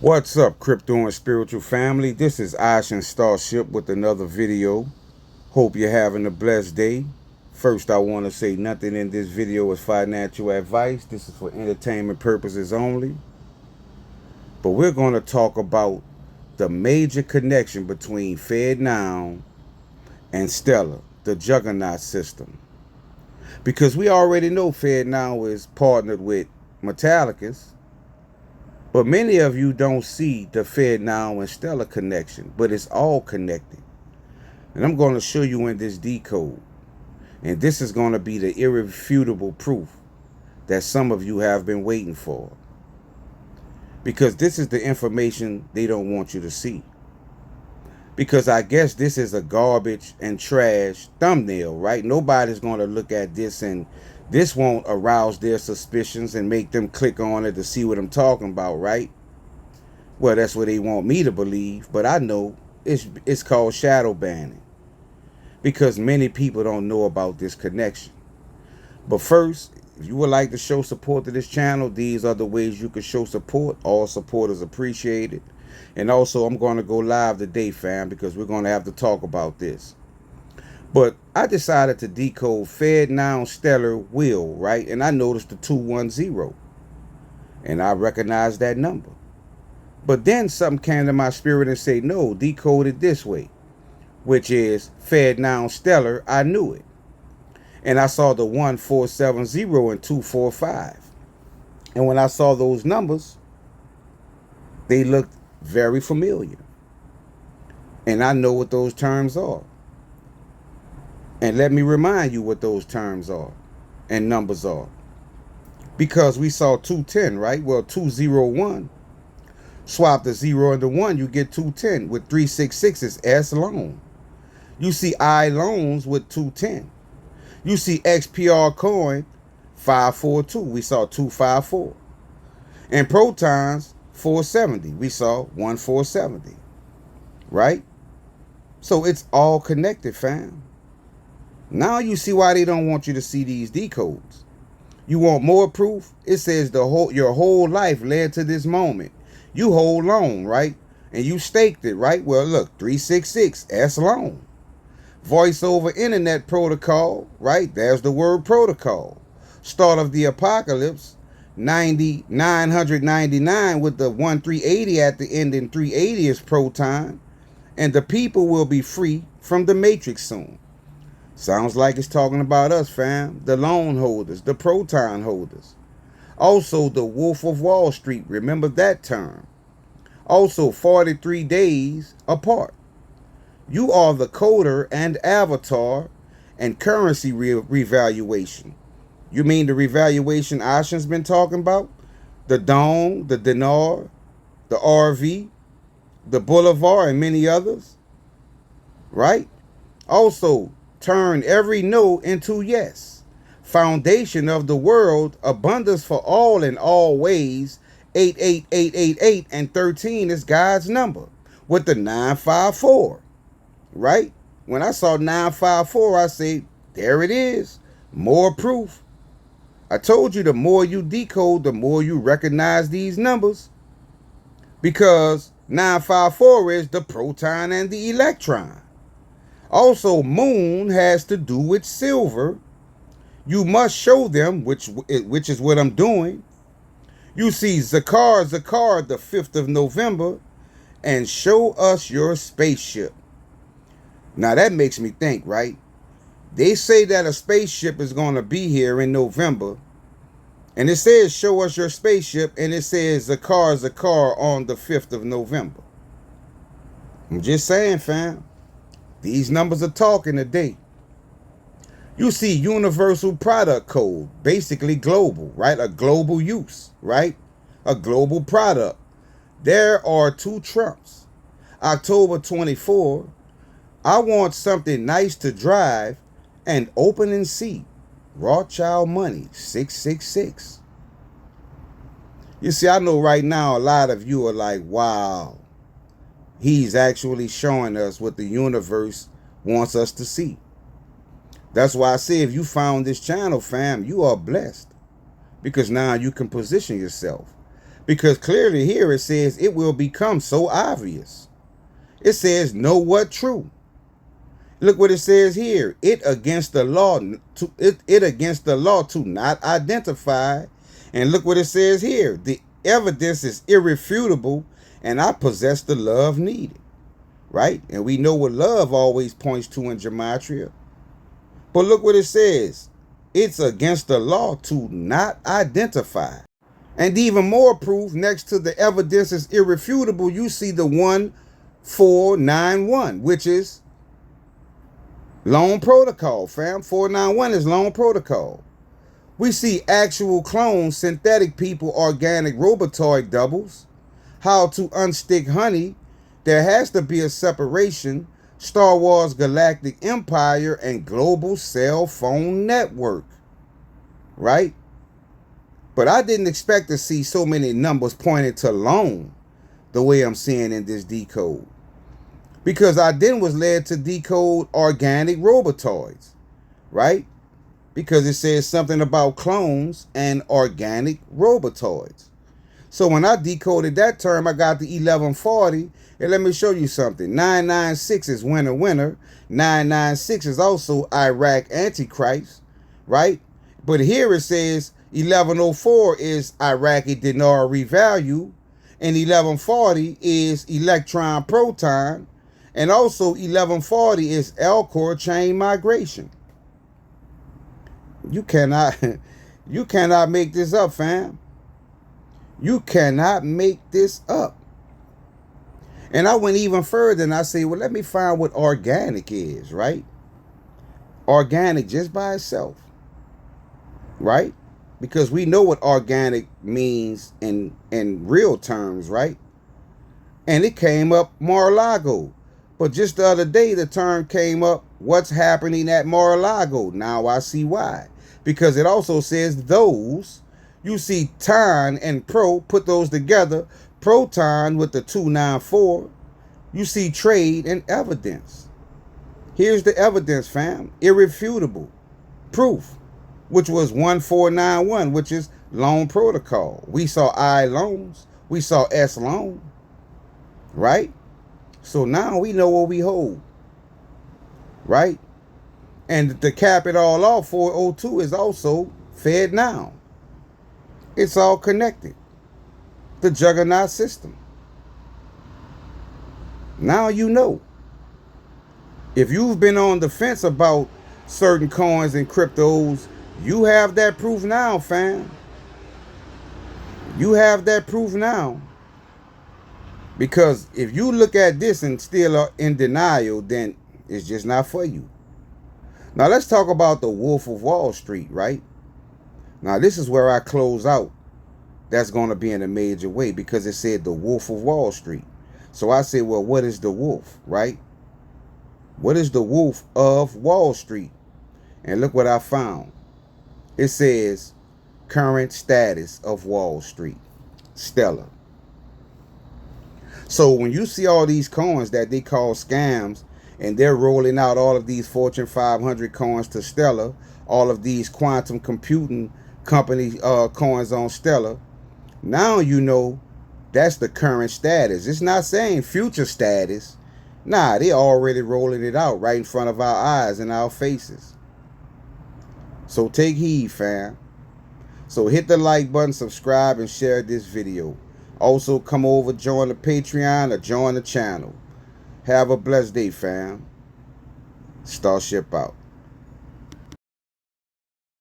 What's up, crypto and spiritual family? This is Ashen Starship with another video. Hope you're having a blessed day. First, I want to say nothing in this video is financial advice. This is for entertainment purposes only. But we're going to talk about the major connection between FedNow and Stellar, the juggernaut system. Because we already know FedNow is partnered with Metallicus. But many of you don't see the FedNow and Stellar connection, but it's all connected. And I'm going to show you in this decode. And this is going to be the irrefutable proof that some of you have been waiting for. Because this is the information they don't want you to see. Because I guess this is a garbage and trash thumbnail, right? Nobody's going to look at this and this won't arouse their suspicions and make them click on it to see what I'm talking about, right? Well, that's what they want me to believe, but I know it's called shadow banning. Because many people don't know about this connection. But first, if you would like to show support to this channel, these are the ways you can show support. All support is appreciated. And also, I'm going to go live today, fam, because we're going to have to talk about this. But I decided to decode FedNow Stellar will, right? And I noticed the 210. And I recognized that number. But then something came to my spirit and said, no, decode it this way. Which is FedNow Stellar, I knew it. And I saw the 1470 and 245. And when I saw those numbers, they looked very familiar. And I know what those terms are. And let me remind you what those terms are and numbers are. Because we saw 210, right? Well, 201. Swap the 0 into 1, you get 210 with 366 is S loan. You see I loans with 210. You see XPR coin 542. We saw 254. And protons 470. We saw 1470. Right? So it's all connected, fam. Now you see why they don't want you to see these decodes. You want more proof? It says your whole life led to this moment. You hold loan, right? And you staked it, right? Well, look, 366 S loan. Voice over internet protocol, right? There's the word protocol. Start of the apocalypse, 999 with the 1380 at the end, and 380 is proton. And the people will be free from the matrix soon. Sounds like it's talking about us, fam. The loan holders, the proton holders. Also, the Wolf of Wall Street. Remember that term. Also, 43 days apart. You are the coder and avatar and currency revaluation. You mean the revaluation Ashen's been talking about? The dong, the dinar, the RV, the boulevard, and many others. Right? Also, turn every no into yes. Foundation of the world, abundance for all in all ways. 88888 and 13 is God's number with the 954. Right? When I saw 954, I said, there it is. More proof. I told you the more you decode, the more you recognize these numbers. Because 954 is the proton and the electron. Also, moon has to do with silver. You must show them, which is what I'm doing. You see Zakar, the 5th of November, and show us your spaceship. Now that makes me think, right? They say that a spaceship is going to be here in November. And it says, show us your spaceship. And it says Zakar on the 5th of November. I'm just saying, fam. These numbers are talking today. You see universal product code, basically global, right? A global use, right? A global product. There are two Trumps. October 24, I want something nice to drive and open and see. Rothschild money, 666. You see, I know right now a lot of you are like, wow. He's actually showing us what the universe wants us to see. That's why I say if you found this channel, fam, you are blessed. Because now you can position yourself. Because clearly here it says it will become so obvious. It says, know what true. Look what it says here. It against the law to not identify. And look what it says here. The evidence is irrefutable, and I possess the love needed. Right? And we know what love always points to in gematria. But look what it says. It's against the law to not identify. And even more proof, next to the evidence is irrefutable, you see the 1491, which is Lone Protocol, fam. 491 is Lone Protocol. We see actual clones, synthetic people, organic robotoid doubles. How to unstick honey. There has to be a separation. Star Wars Galactic Empire and global cell phone network. Right? But I didn't expect to see so many numbers pointed to lone the way I'm seeing in this decode. Because I then was led to decode organic robotoids, right? Because it says something about clones and organic robotoids. So when I decoded that term, I got the 1140. And let me show you something. 996 is winner winner. 996 is also Iraq Antichrist, right? But here it says 1104 is iraqidinar revalue. And 1140 is electron proton. And also 1140 is L-core chain migration. You cannot make this up, fam. You cannot make this up. And I went even further and I say, well, let me find what organic is, right? Organic just by itself, right? Because we know what organic means in real terms, right? And it came up Mar-a-Lago. But just the other day, the term came up, what's happening at Mar-a-Lago? Now I see why. Because it also says those. You see ton and pro, put those together. Proton with the 294. You see trade and evidence. Here's the evidence, fam. Irrefutable. Proof. Which was 1491, which is loan protocol. We saw I loans. We saw S loan. Right? So now we know what we hold, right? And to cap it all off, 402 is also fed now. It's all connected. The juggernaut system. Now you know. If you've been on the fence about certain coins and cryptos, you have that proof now, fam. You have that proof now. Because if you look at this and still are in denial, then it's just not for you. Now let's talk about the Wolf of Wall Street, right? Now this is where I close out. That's going to be in a major way because it said the Wolf of Wall Street. So I said, well, what is the wolf, right? What is the Wolf of Wall Street? And look what I found. It says current status of Wall Street, stellar. So when you see all these coins that they call scams and they're rolling out all of these Fortune 500 coins to Stellar, all of these quantum computing company coins on Stellar, now you know that's the current status. It's not saying future status. Nah, they already rolling it out right in front of our eyes and our faces. So take heed, fam. So hit the like button, subscribe, and share this video. Also, come over, join the Patreon, or join the channel. Have a blessed day, fam. Starship out.